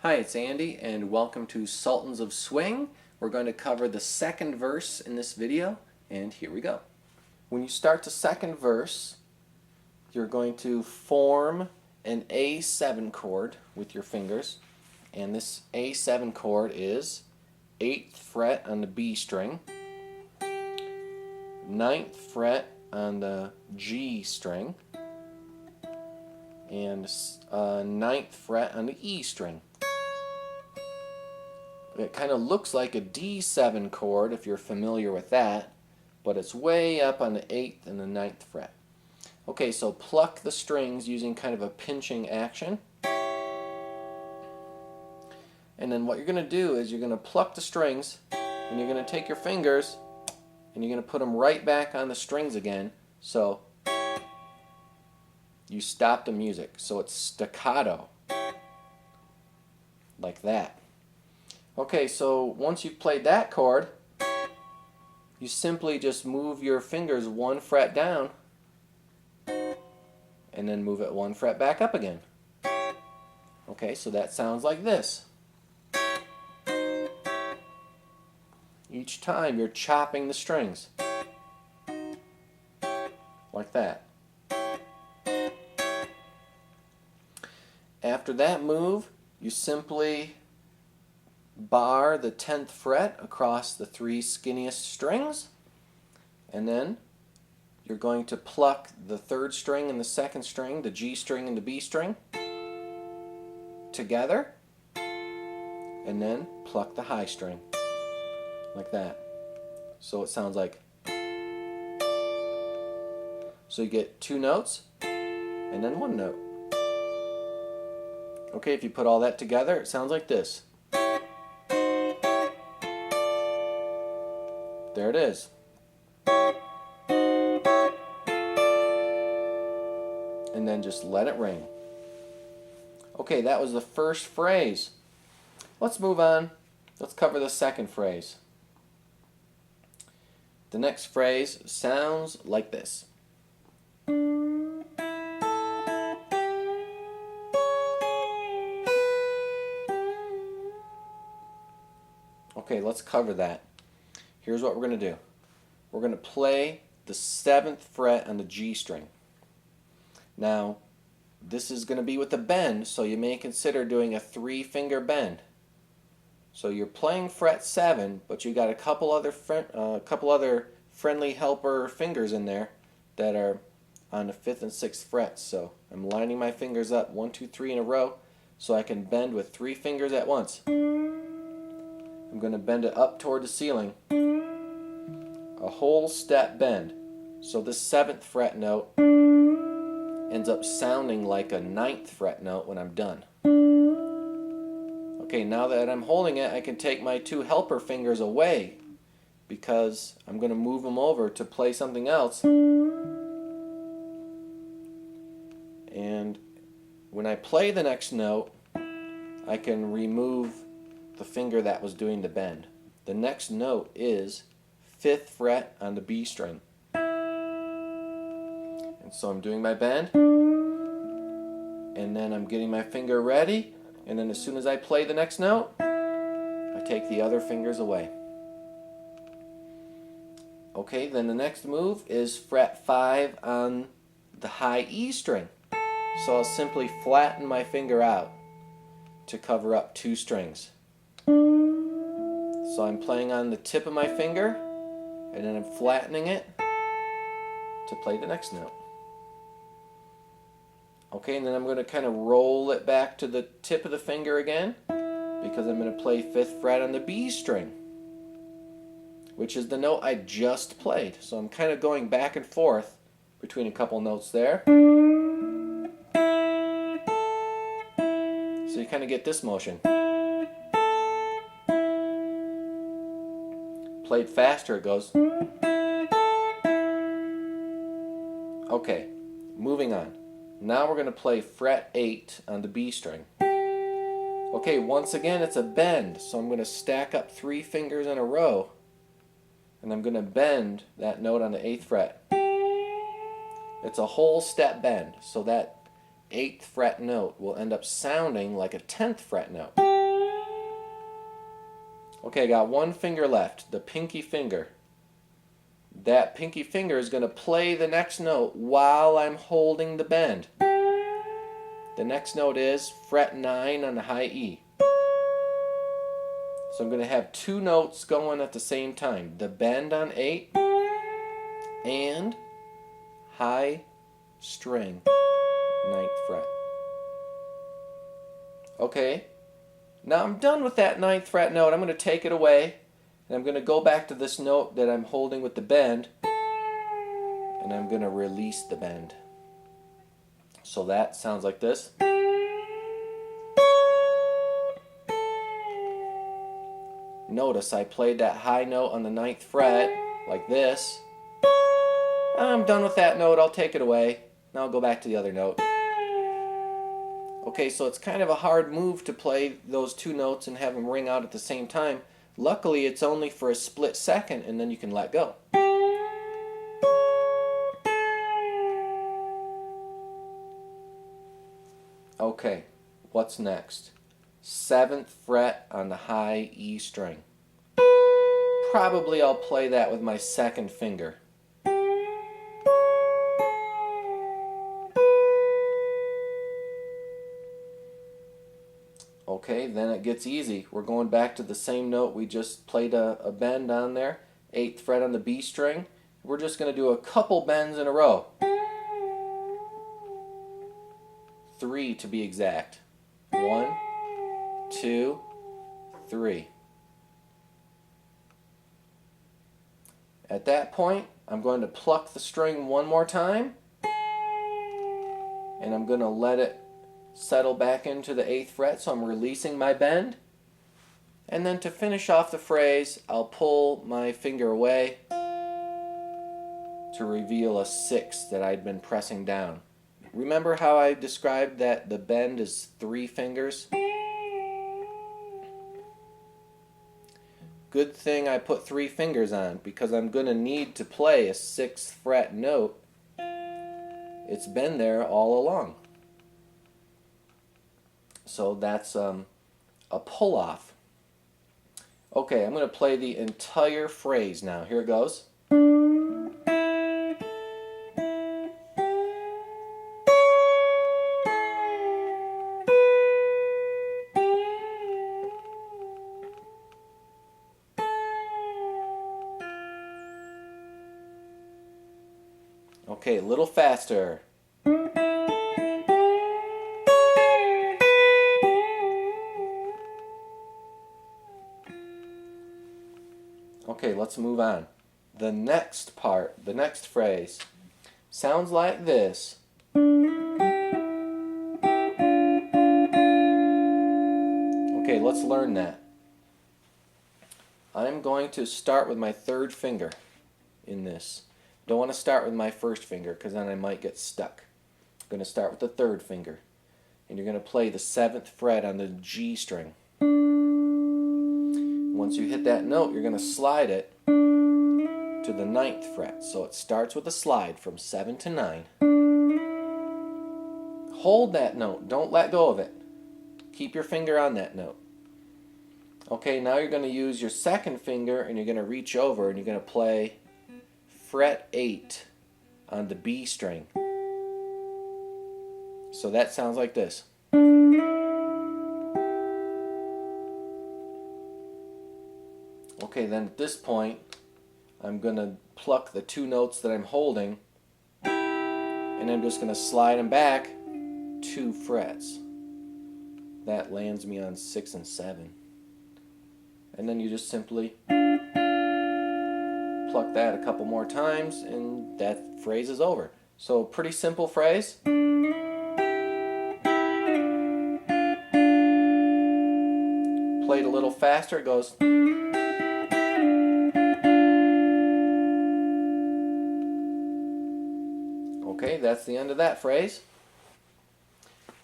Hi, it's Andy and welcome to Sultans of Swing. We're going to cover the second verse in this video, and here we go. When you start the second verse, you're going to form an A7 chord with your fingers, and this A7 chord is 8th fret on the B string, 9th fret on the G string, and 9th fret on the E string. It kind of looks like a D7 chord if you're familiar with that, but it's way up on the 8th and the 9th fret. Okay, so pluck the strings using kind of a pinching action. And then what you're going to do is you're going to pluck the strings and you're going to take your fingers and you're going to put them right back on the strings again, so you stop the music. So it's staccato, like that. Okay, so once you've played that chord, you simply just move your fingers 1 fret down and then move it 1 fret back up again. Okay, so that sounds like this. Each time you're chopping the strings, like that. After that move, you simply bar the 10th fret across the 3 skinniest strings, and then you're going to pluck the 3rd string and the 2nd string, the G string and the B string, together, and then pluck the high string, like that. So it sounds like, so you get 2 notes and then 1 note. Okay, if you put all that together, it sounds like this. There it is. And then just let it ring. Okay, that was the first phrase. Let's move on. Let's cover the second phrase. The next phrase sounds like this. Okay, let's cover that. Here's what we're going to do. We're going to play the 7th fret on the G string. Now, this is going to be with a bend, so you may consider doing a 3-finger bend. So you're playing fret 7, but you got a couple other friendly helper fingers in there that are on the 5th and 6th frets. So I'm lining my fingers up 1, 2, 3 in a row so I can bend with 3 fingers at once. I'm going to bend it up toward the ceiling, a whole step bend. So this 7th fret note ends up sounding like a 9th fret note when I'm done. Okay, now that I'm holding it, I can take my 2 helper fingers away because I'm going to move them over to play something else. And when I play the next note, I can remove the finger that was doing the bend. The next note is 5th fret on the B string. And so I'm doing my bend, and then I'm getting my finger ready, and then as soon as I play the next note, I take the other fingers away. Okay, then the next move is fret 5 on the high E string. So I'll simply flatten my finger out to cover up 2 strings. So I'm playing on the tip of my finger, and then I'm flattening it to play the next note. Okay, and then I'm going to kind of roll it back to the tip of the finger again, because I'm going to play 5th fret on the B string, which is the note I just played. So I'm kind of going back and forth between a couple notes there. So you kind of get this motion. Played faster, it goes. Okay, moving on. Now we're going to play fret 8 on the B string. Okay, once again it's a bend, so I'm going to stack up 3 fingers in a row, and I'm going to bend that note on the 8th fret. It's a whole step bend, so that 8th fret note will end up sounding like a 10th fret note. Okay, I got one finger left, the pinky finger. That pinky finger is going to play the next note while I'm holding the bend. The next note is fret 9 on the high E. So I'm going to have two notes going at the same time. The bend on 8 and high string, 9th fret. Okay, now I'm done with that 9th fret note. I'm going to take it away and I'm going to go back to this note that I'm holding with the bend and I'm going to release the bend. So that sounds like this. Notice I played that high note on the 9th fret like this. I'm done with that note, I'll take it away. Now I'll go back to the other note. Okay, so it's kind of a hard move to play those two notes and have them ring out at the same time. Luckily it's only for a split second and then you can let go. Okay, what's next? 7th fret on the high E string. Probably I'll play that with my second finger. Okay, then it gets easy. We're going back to the same note we just played a bend on there. 8th fret on the B string. We're just going to do a couple bends in a row. 3 to be exact. 1, 2, 3. At that point, I'm going to pluck the string one more time and I'm going to let it settle back into the 8th fret, so I'm releasing my bend. And then to finish off the phrase, I'll pull my finger away to reveal a 6 that I'd been pressing down. Remember how I described that the bend is 3 fingers? Good thing I put 3 fingers on, because I'm going to need to play a 6th fret note. It's been there all along. So that's a pull-off. Okay, I'm going to play the entire phrase now. Here it goes. Okay, a little faster. Okay, let's move on. The next part, the next phrase, sounds like this. Okay, let's learn that. I'm going to start with my 3rd finger in this. Don't want to start with my 1st finger because then I might get stuck. I'm going to start with the 3rd finger. And you're going to play the 7th fret on the G string. Once you hit that note, you're going to slide it to the 9th fret. So it starts with a slide from 7 to 9. Hold that note. Don't let go of it. Keep your finger on that note. Okay, now you're going to use your 2nd finger and you're going to reach over and you're going to play fret 8 on the B string. So that sounds like this. Okay, then at this point, I'm going to pluck the 2 notes that I'm holding and I'm just going to slide them back 2 frets. That lands me on 6 and 7. And then you just simply pluck that a couple more times and that phrase is over. So pretty simple phrase. Played a little faster, it goes. Okay, that's the end of that phrase.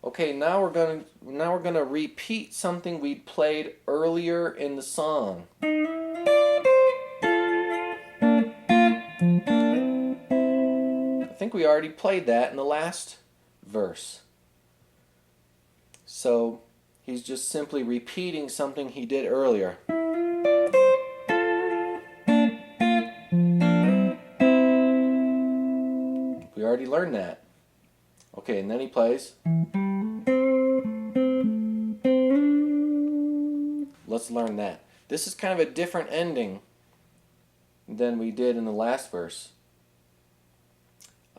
Okay, now we're gonna repeat something we played earlier in the song. I think we already played that in the last verse. So he's just simply repeating something he did earlier. We already learned that. Okay, and then he plays. Let's learn that. This is kind of a different ending than we did in the last verse.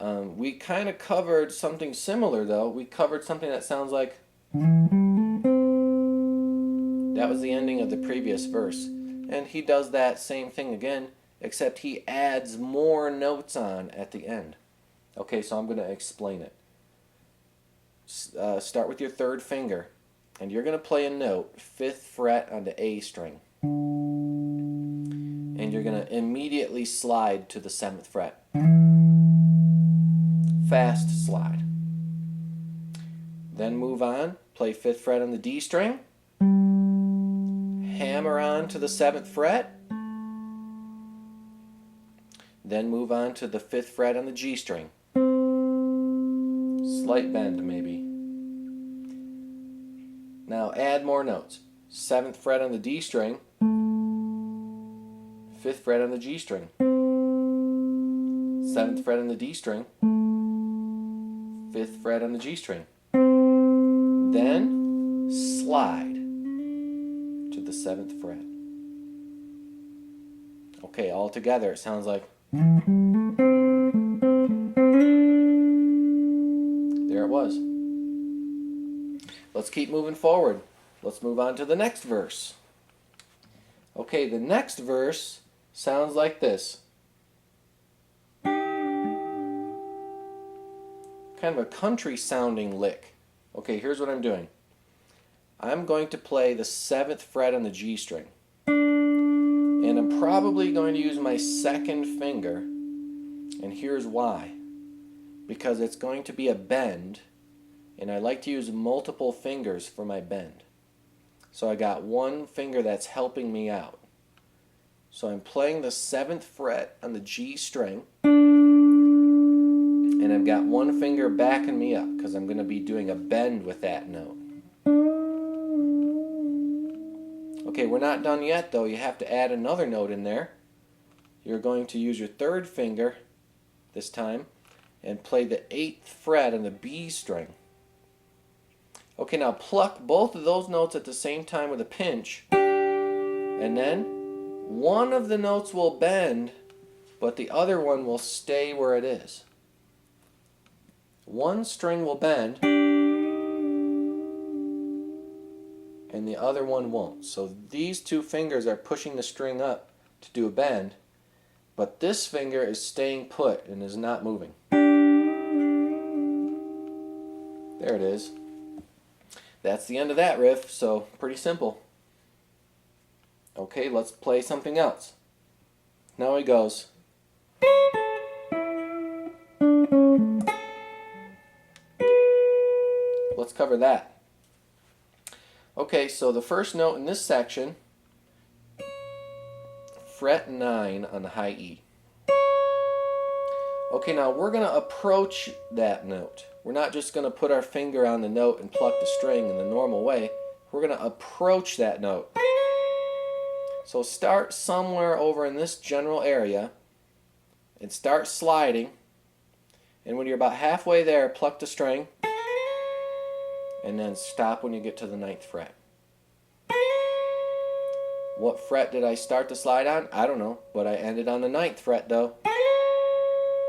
We kind of covered something similar, though. We covered something that sounds like... That was the ending of the previous verse. And he does that same thing again, except he adds more notes on at the end. Okay, so I'm going to explain it. Start with your third finger, and you're going to play a note, 5th fret on the A string. And you're going to immediately slide to the 7th fret. Fast slide. Then move on, play 5th fret on the D string, hammer on to the 7th fret, then move on to the 5th fret on the G string. Slight bend maybe. Now add more notes. 7th fret on the D string, 5th fret on the G string, 7th fret on the D string, 5th fret on the G string. Then slide to the 7th fret. Okay, all together it sounds like... There it was. Let's keep moving forward. Let's move on to the next verse. Okay, the next verse sounds like this. Kind of a country sounding lick. Okay, here's what I'm doing. I'm going to play the 7th fret on the G string. And I'm probably going to use my second finger. And here's why. Because it's going to be a bend. And I like to use multiple fingers for my bend. So I got one finger that's helping me out. So I'm playing the 7th fret on the G string. And I've got one finger backing me up because I'm going to be doing a bend with that note. Okay, we're not done yet though. You have to add another note in there. You're going to use your third finger this time and play the 8th fret on the B string. Okay, now pluck both of those notes at the same time with a pinch, and then one of the notes will bend, but the other one will stay where it is. One string will bend, and the other one won't. So these two fingers are pushing the string up to do a bend, but this finger is staying put and is not moving. There it is. That's the end of that riff, so pretty simple. Okay, let's play something else. Now he goes. Let's cover that. Okay, so the first note in this section, fret 9 on the high E. Okay, now we're going to approach that note. We're not just going to put our finger on the note and pluck the string in the normal way. We're going to approach that note. So start somewhere over in this general area and start sliding. And when you're about halfway there, pluck the string and then stop when you get to the 9th fret. What fret did I start to slide on? I don't know, but I ended on the 9th fret though.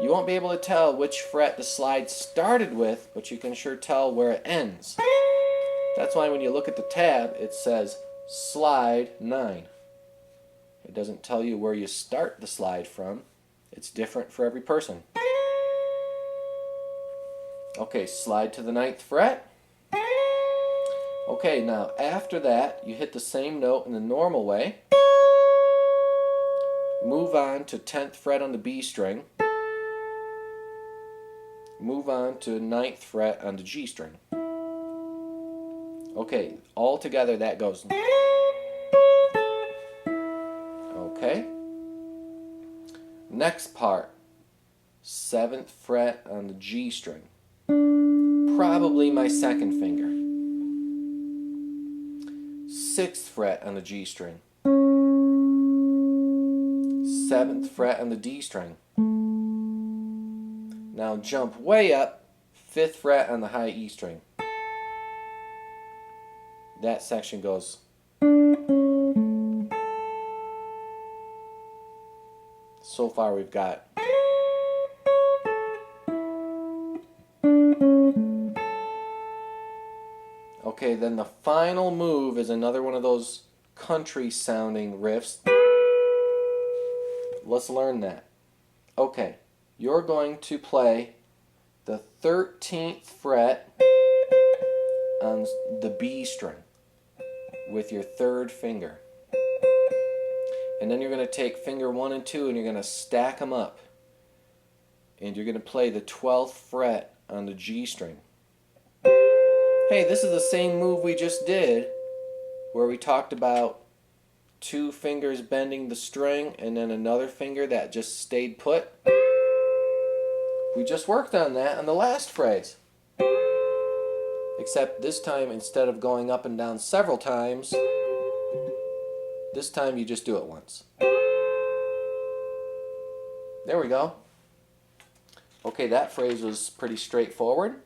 You won't be able to tell which fret the slide started with, but you can sure tell where it ends. That's why when you look at the tab, it says slide 9. It doesn't tell you where you start the slide from. It's different for every person. Okay, slide to the 9th fret. Okay, now after that, you hit the same note in the normal way. Move on to 10th fret on the B string. Move on to 9th fret on the G string. Okay, all together that goes. Okay. Next part, 7th fret on the G string. Probably my second finger. 6th fret on the G string, 7th fret on the D string. Now jump way up, 5th fret on the high E string. That section goes. So far we've got. Okay, then the final move is another one of those country sounding riffs. Let's learn that. Okay, you're going to play the 13th fret on the B string with your 3rd finger. And then you're going to take finger 1 and 2 and you're going to stack them up. And you're going to play the 12th fret on the G string. Hey, this is the same move we just did where we talked about 2 fingers bending the string and then another finger that just stayed put. We just worked on that on the last phrase. Except this time, instead of going up and down several times, this time you just do it once. There we go. Okay, that phrase was pretty straightforward.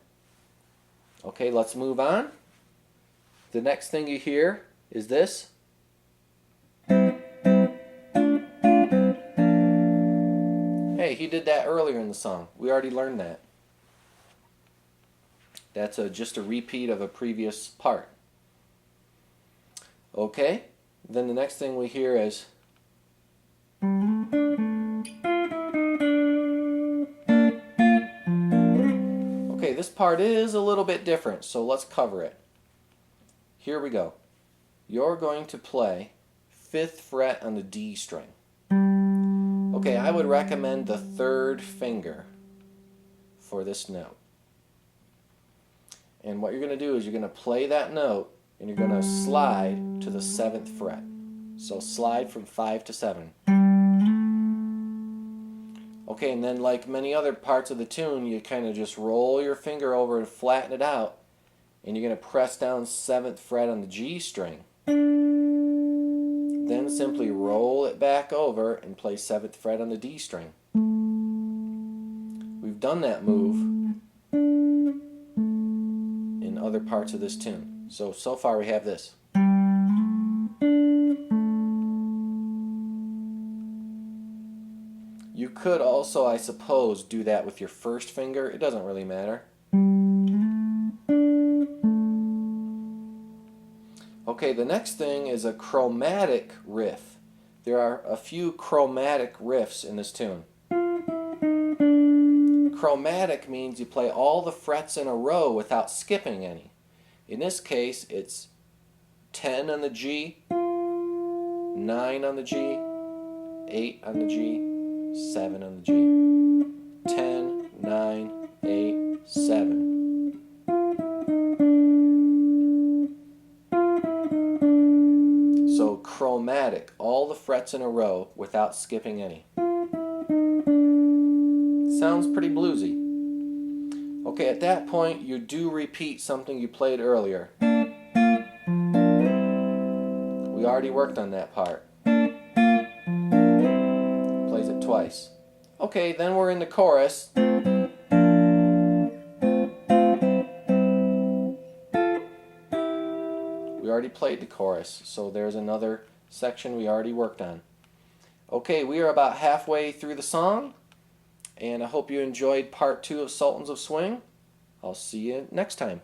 Okay, let's move on. The next thing you hear is this. Hey, he did that earlier in the song. We already learned that. That's just a repeat of a previous part. Okay, then the next thing we hear is. Okay, this part is a little bit different, so let's cover it. Here we go. You're going to play 5th fret on the D string. Okay, I would recommend the 3rd finger for this note. And what you're going to do is you're going to play that note and you're going to slide to the 7th fret. So slide from 5 to 7. Okay, and then like many other parts of the tune, you kind of just roll your finger over and flatten it out. And you're going to press down 7th fret on the G string. Then simply roll it back over and play 7th fret on the D string. We've done that move in other parts of this tune. So far we have this. You could also, I suppose, do that with your 1st finger. It doesn't really matter. Okay, the next thing is a chromatic riff. There are a few chromatic riffs in this tune. Chromatic means you play all the frets in a row without skipping any. In this case, it's 10 on the G, 9 on the G, 8 on the G, 7 on the G. 10, 9, 8, 7. So chromatic, all the frets in a row without skipping any. Sounds pretty bluesy. Okay, at that point you do repeat something you played earlier. We already worked on that part. Plays it twice. Okay, then we're in the chorus. We already played the chorus, so there's another section we already worked on. Okay, we are about halfway through the song, and I hope you enjoyed part 2 of Sultans of Swing. I'll see you next time.